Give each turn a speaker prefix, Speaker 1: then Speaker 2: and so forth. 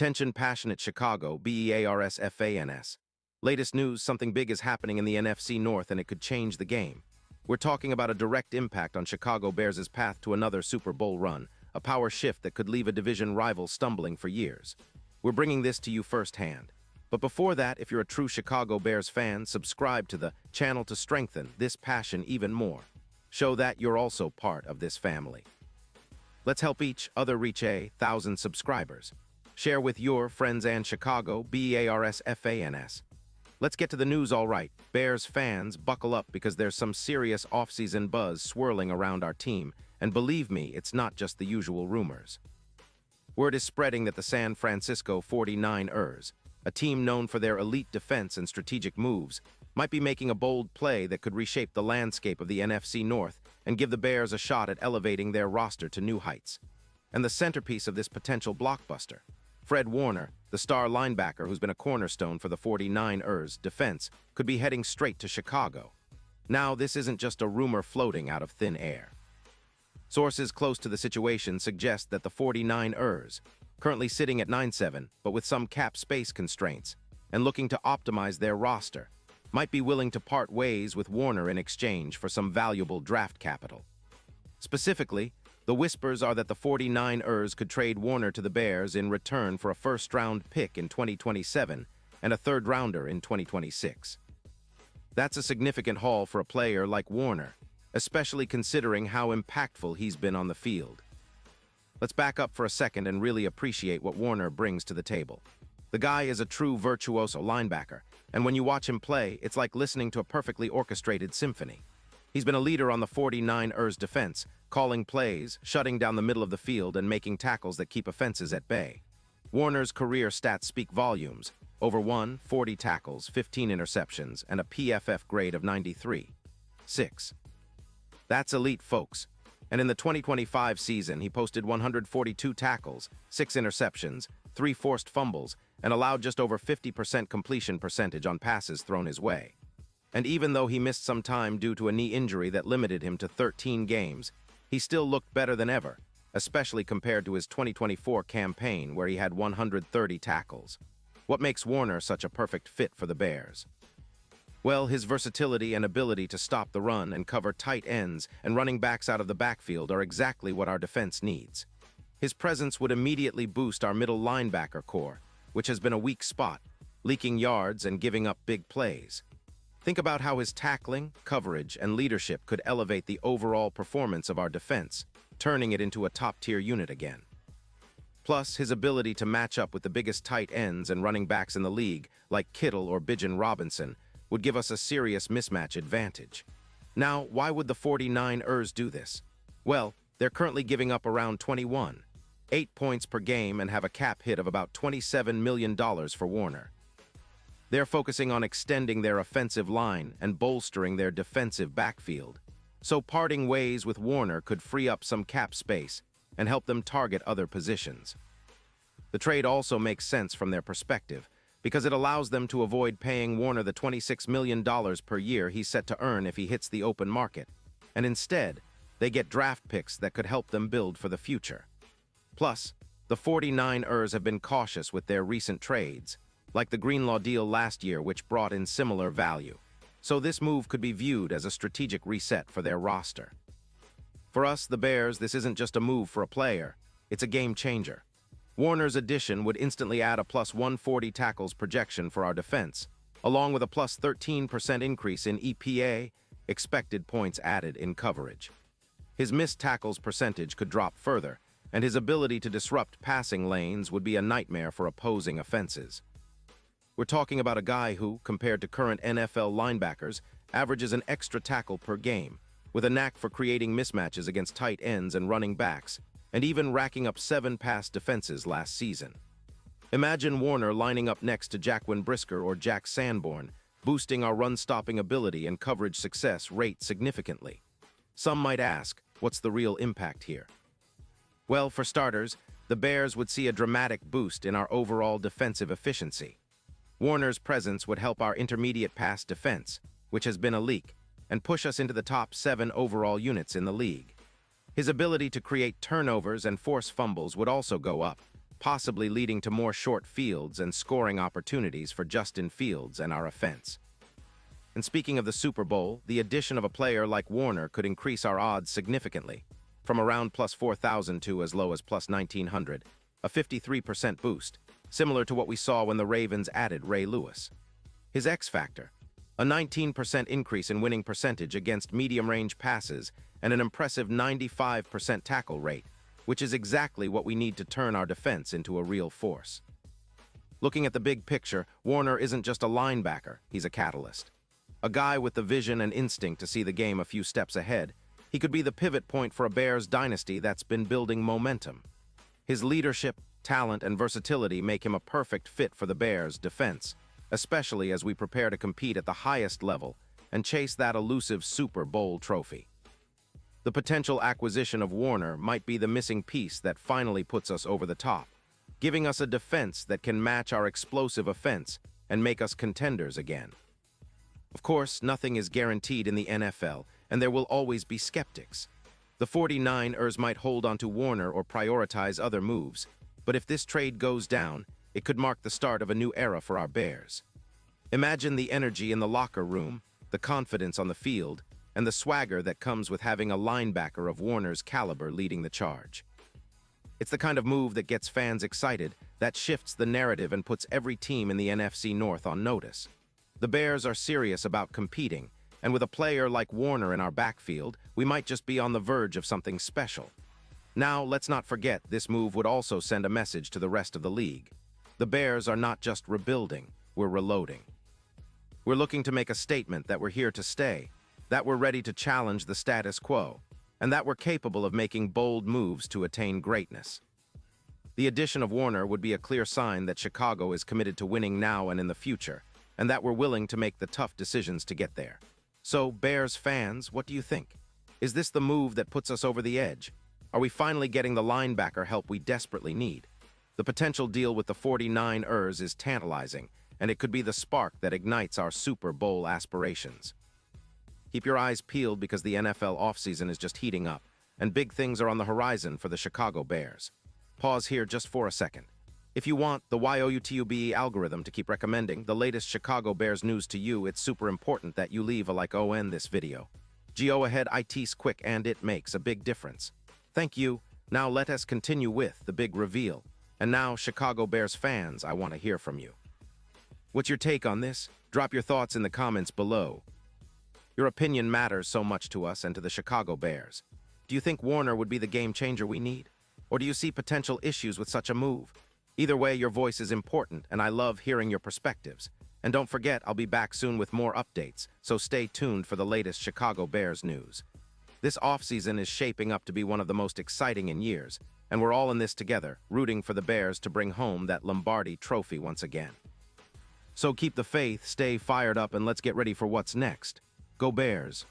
Speaker 1: Attention passionate Chicago, Bears fans. Latest news, something big is happening in the NFC North and it could change the game. We're talking about a direct impact on Chicago Bears' path to another Super Bowl run, a power shift that could leave a division rival stumbling for years. We're bringing this to you firsthand. But before that, if you're a true Chicago Bears fan, subscribe to the channel to strengthen this passion even more. Show that you're also part of this family. Let's help each other reach 1,000 subscribers. Share with your friends and Chicago, Bears fans. Let's get to the news all right. Bears fans, buckle up because there's some serious offseason buzz swirling around our team, and believe me, it's not just the usual rumors. Word is spreading that the San Francisco 49ers, a team known for their elite defense and strategic moves, might be making a bold play that could reshape the landscape of the NFC North and give the Bears a shot at elevating their roster to new heights. And the centerpiece of this potential blockbuster, Fred Warner, the star linebacker who's been a cornerstone for the 49ers defense, could be heading straight to Chicago. Now, this isn't just a rumor floating out of thin air. Sources close to the situation suggest that the 49ers, currently sitting at 9-7, but with some cap space constraints, and looking to optimize their roster, might be willing to part ways with Warner in exchange for some valuable draft capital. Specifically, the whispers are that the 49ers could trade Warner to the Bears in return for a first-round pick in 2027 and a third-rounder in 2026. That's a significant haul for a player like Warner, especially considering how impactful he's been on the field. Let's back up for a second and really appreciate what Warner brings to the table. The guy is a true virtuoso linebacker, and when you watch him play, it's like listening to a perfectly orchestrated symphony. He's been a leader on the 49ers defense, calling plays, shutting down the middle of the field, and making tackles that keep offenses at bay. Warner's career stats speak volumes: over 40 tackles, 15 interceptions, and a PFF grade of 93.6. That's elite, folks. And in the 2025 season, he posted 142 tackles, 6 interceptions, 3 forced fumbles, and allowed just over 50% completion percentage on passes thrown his way. And even though he missed some time due to a knee injury that limited him to 13 games, he still looked better than ever, especially compared to his 2024 campaign where he had 130 tackles. What makes Warner such a perfect fit for the Bears? Well, his versatility and ability to stop the run and cover tight ends and running backs out of the backfield are exactly what our defense needs. His presence would immediately boost our middle linebacker core, which has been a weak spot, leaking yards and giving up big plays. Think about how his tackling, coverage, and leadership could elevate the overall performance of our defense, turning it into a top-tier unit again. Plus, his ability to match up with the biggest tight ends and running backs in the league, like Kittle or Bijan Robinson, would give us a serious mismatch advantage. Now, why would the 49ers do this? Well, they're currently giving up around 8 points per game and have a cap hit of about $27 million for Warner. They're focusing on extending their offensive line and bolstering their defensive backfield. So parting ways with Warner could free up some cap space and help them target other positions. The trade also makes sense from their perspective because it allows them to avoid paying Warner the $26 million per year he's set to earn if he hits the open market. And instead, they get draft picks that could help them build for the future. Plus, the 49ers have been cautious with their recent trades, like the Greenlaw deal last year, which brought in similar value. So this move could be viewed as a strategic reset for their roster. For us, the Bears, this isn't just a move for a player, it's a game changer. Warner's addition would instantly add a plus 140 tackles projection for our defense, along with a plus 13% increase in EPA, expected points added in coverage. His missed tackles percentage could drop further, and his ability to disrupt passing lanes would be a nightmare for opposing offenses. We're talking about a guy who, compared to current NFL linebackers, averages an extra tackle per game, with a knack for creating mismatches against tight ends and running backs, and even racking up 7 pass defenses last season. Imagine Warner lining up next to Jaquan Brisker or Jack Sanborn, boosting our run-stopping ability and coverage success rate significantly. Some might ask, what's the real impact here? Well, for starters, the Bears would see a dramatic boost in our overall defensive efficiency. Warner's presence would help our intermediate pass defense, which has been a leak, and push us into the top 7 overall units in the league. His ability to create turnovers and force fumbles would also go up, possibly leading to more short fields and scoring opportunities for Justin Fields and our offense. And speaking of the Super Bowl, the addition of a player like Warner could increase our odds significantly, from around plus 4,000 to as low as plus 1,900, a 53% boost, similar to what we saw when the Ravens added Ray Lewis. His X factor, a 19% increase in winning percentage against medium-range passes and an impressive 95% tackle rate, which is exactly what we need to turn our defense into a real force. Looking at the big picture, Warner isn't just a linebacker, he's a catalyst. A guy with the vision and instinct to see the game a few steps ahead. He could be the pivot point for a Bears dynasty that's been building momentum. His leadership, talent, and versatility make him a perfect fit for the Bears' defense, especially as we prepare to compete at the highest level and chase that elusive Super Bowl trophy. The potential acquisition of Warner might be the missing piece that finally puts us over the top, giving us a defense that can match our explosive offense and make us contenders again. Of course, nothing is guaranteed in the NFL, and there will always be skeptics. The 49ers might hold on to Warner or prioritize other moves, but if this trade goes down, it could mark the start of a new era for our Bears. Imagine the energy in the locker room, the confidence on the field, and the swagger that comes with having a linebacker of Warner's caliber leading the charge. It's the kind of move that gets fans excited, that shifts the narrative and puts every team in the NFC North on notice. The Bears are serious about competing, and with a player like Warner in our backfield, we might just be on the verge of something special. Now, let's not forget this move would also send a message to the rest of the league. The Bears are not just rebuilding, we're reloading. We're looking to make a statement that we're here to stay, that we're ready to challenge the status quo, and that we're capable of making bold moves to attain greatness. The addition of Warner would be a clear sign that Chicago is committed to winning now and in the future, and that we're willing to make the tough decisions to get there. So, Bears fans, what do you think? Is this the move that puts us over the edge? Are we finally getting the linebacker help we desperately need? The potential deal with the 49ers is tantalizing, and it could be the spark that ignites our Super Bowl aspirations. Keep your eyes peeled because the NFL offseason is just heating up, and big things are on the horizon for the Chicago Bears. Pause here just for a second. If you want the YouTube algorithm to keep recommending the latest Chicago Bears news to you, it's super important that you leave a like on this video. Go ahead, it's quick and it makes a big difference. Thank you. Now let us continue with the big reveal. And now, Chicago Bears fans, I want to hear from you. What's your take on this? Drop your thoughts in the comments below. Your opinion matters so much to us and to the Chicago Bears. Do you think Warner would be the game changer we need? Or do you see potential issues with such a move? Either way, your voice is important, and I love hearing your perspectives. And don't forget, I'll be back soon with more updates, so stay tuned for the latest Chicago Bears news. This offseason is shaping up to be one of the most exciting in years, and we're all in this together, rooting for the Bears to bring home that Lombardi trophy once again. So keep the faith, stay fired up, and let's get ready for what's next. Go Bears!